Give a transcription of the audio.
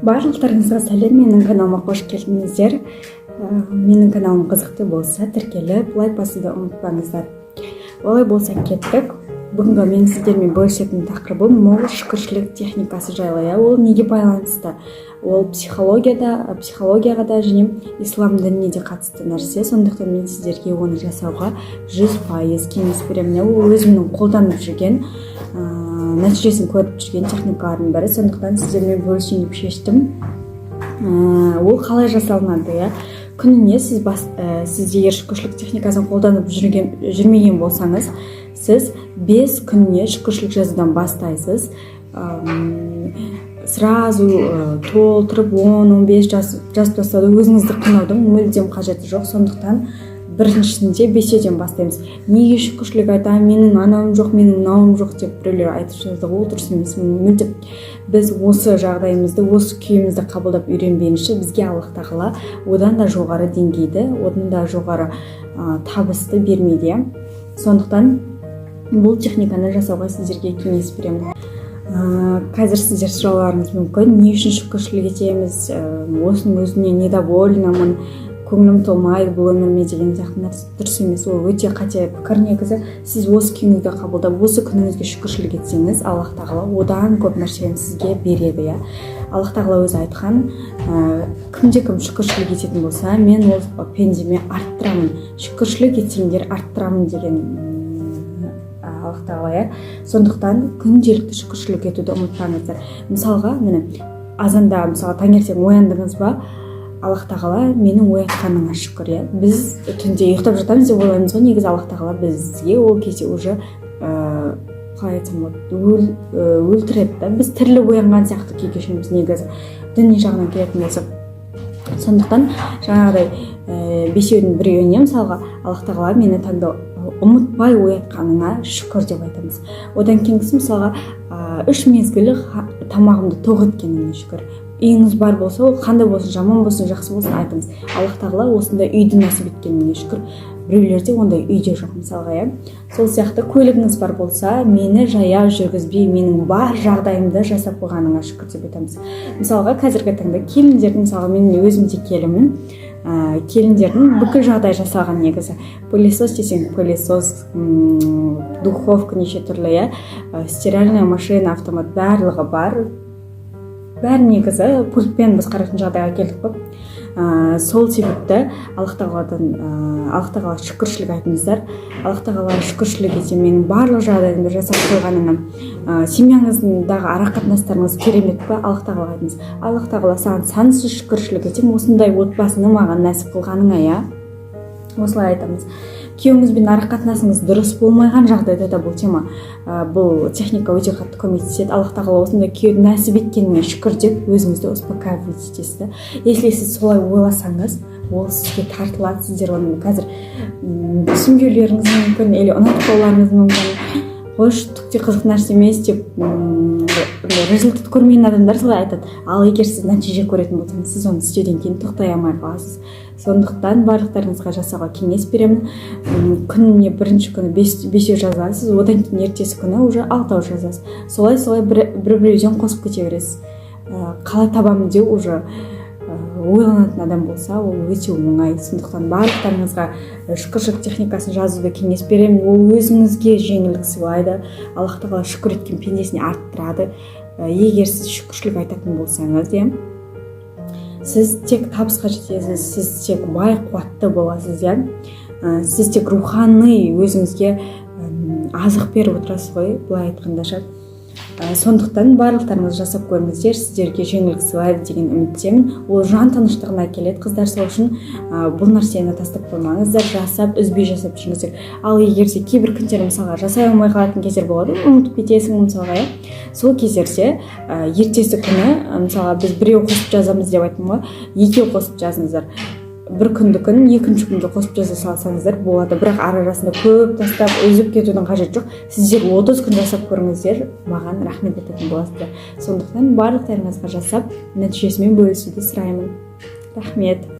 Барлықтарыңызға сәлем, менің каналыма қош келдіңіздер. Менің каналым қызықты болса, тіркеліп, лайк басуды ұмытпаңыздар. Олай болса кеттік. Бүгінгі мен сіздермен бөлісетін тақырыбым мол шүкіршілік техникасы жайлы. Ол неге байланысты? Ол психологияға да және ислам дініне де қатысты нәрсе. Сондықтан мен сіздерге оны жасауға 100% кеңес беремін. Ол өзімнің қолданып жүрген, нәтижесін көріп жүрген техникалардың бірі. Сондықтан сіздермен бөлісейін деп шештім. Ол қалай жасалынады? Күніне сіз егер шүкіршілік техникасын қолданып жүрмеген болсаңыз, сіз 5 күніне шүкіршілік жазудан бастайсыз. Сразу толтырып 10-15 жазып тастауды өзіңізді қинаудың мүлдем қажеті жоқ. Сондықтан біріншісінде 5-ден бастаймыз. Неге шүкіршілік айтамын, менің анауым жоқ, менің мынауым жоқ деп біреулер айтып жатады. Ол дұрыс емес. Мүлдем біз осы жағдайымызды, осы күйімізді қабылдап үйренбейінше бізге Аллах тағала одан да жоғары деңгейді, одан да жоғары табысты бермейді. Сондықтан бұл техниканы жасауға сіздерге кеңес беремін. Қазір сіздер сұрауларыңыз мүмкін, не үшін шүкіршілік етеміз, осының өзіне недовольнамын, көңілім толмайды бұл өмірме деген сияқты нәрсе дұрыс емес. Ол өте қате пікір. Негізі сіз осы күйіңізді қабылдап, осы күніңізге шүкіршілік етсеңіз, Аллах тағала одан көп нәрсені сізге береді. Аллах тағала өзі айтқан, кімде-кім шүкіршілік ететін болса, мен ол пендеме арттырамын, шүкіршілік етсеңдер арттырамын деген Аллах тағала. Сондықтан күнделікті шүкіршілік етуді ұмытпаңыздар. Мысалға, азанда таңертең ояндыңыз ба, Аллах тағала менің оятқаныңа шүкір. Біз түнде ұйықтап жатамыз деп ойлаймыз ғой, негізі Аллах тағала бізге ол кезде уже қалай айтсам болады, өлтіреді. Біз тіріліп оянған сияқты күй кешеміз негізі діни жағынан келетін болсақ. Сондықтан жаңағыдай бесеудің біреуіне мысалға Аллах тағала мені таңда ұмытпай оятқаныңа шүкір деп айтамыз. Одан кейінгісі мысалға 3 мезгіл тамағымды тоқ еткеніңе шүкір. Үйіңіз бар болса, ол қандай болсын, жаман болсын, жақсы болсын айтыңыз. Аллах тағала осындай үйді нәсіп еткеніне шүкір. Біреулерде ондай үйде жоқ мысалға. Сол сияқты көлігіңіз бар болса, мені жаяу жүргізбей, менің бар жағдайымды жасап қойғаныңа шүкір деп айтамыз. Мысалға қазіргі таңда келіндердің, мысалға мен өзім де келінмін, келіндердің бүкіл жағдай жасалған негізі. Пылесос десең пылесос, духовка неше түрлі, стиральная машина, автомат барлығы бар. Бәрі негізі пультпен біз қарайтын жағдайға келдік қой. Сол себепті Аллах тағала шүкіршілік айтыңыздар. Аллах тағала шүкіршілік ете, менің барлық жағдайымды жасап қойғаныңа, семьяңыздағы ара қатынастарыңыз керемет пе? Аллах тағала айтыңыз. Аллах тағала саған сансыз шүкіршілік етем, осындай отбасыны маған нәсіп қылғаныңа. Осылай айтамыз. Күйеуіңізбен ара қатынасыңыз дұрыс болмайған жағдайда да бұл техника өте қатты көмектеседі. Аллах тағала осындай күйеуді нәсіп еткеніңе шүкір деп өзіңізді успокаивать етесіз. Если сіз солай ойласаңыз, ол сізге тартылады. Сіздер оны қазір түсінбеулеріңіз мүмкін, или ұнатпауларыңыз мүмкін. Қош, түкте қызық нәрсе емес деп результат көрмеген адамдар солай айтады. Ал егер сіз нәтиже көретін болсаңыз, сіз оны істеуден кейін тоқтай алмай қаласыз. Сондықтан барлықтарыңызға жасауға кеңес беремін. Күніне бірінші күні 5 жазасыз, одан кейін ертесі күні уже 6 жазасыз. Солай бір-біреуден қосып кете бересіз. Қалай табамын деу уже ойланатын адам болса, ол өте оңай. Сондықтан барлықтарыңызға шүкіршілік техникасын жазуды кеңес беремін. Ол өзіңізге жеңілдік сыйлайды. Аллах тағала шүкір еткен пендесіне арттырады. Егер сіз шүкіршілік айтатын болсаңыз, сіз тек табысқа жетесіз, сіз тек бай қуатты боласыз. Сіз тек рухани өзіңізге азық беріп отырасыз ғой, былай айтқанда. Сондықтан барлықтарыңыз жасап көріңіздер, сіздерге жеңілдік сыйлайды деген үміттемін. Ол жан тыныштығына келеді. Қыздар, сол үшін бұл нәрсені тастап қоймаңыздар, жасап, үзбей жасап жүріңіздер. Ал егер де кейбір күндер мысалға жасай алмай қалатын кездер болады, ұмытып кетесің мысалға. Сол кездерде ертесі күні мысалға біз біреу қосып жазамыз деп айттым ғой, 2 қосып жазыңыздар. Бір күнді күн, екінші күнді қосып жаза салсаңыздар болады. Бірақ арасында көп тастап, үзіп кетудің қажеті жоқ. Сіздер 30 күн жасап көріңіздер, маған рахмет ететін боласыздар. Сондықтан барлықтарыңызға жасап, нәтижесімен бөлісуді сұраймын. Рахмет.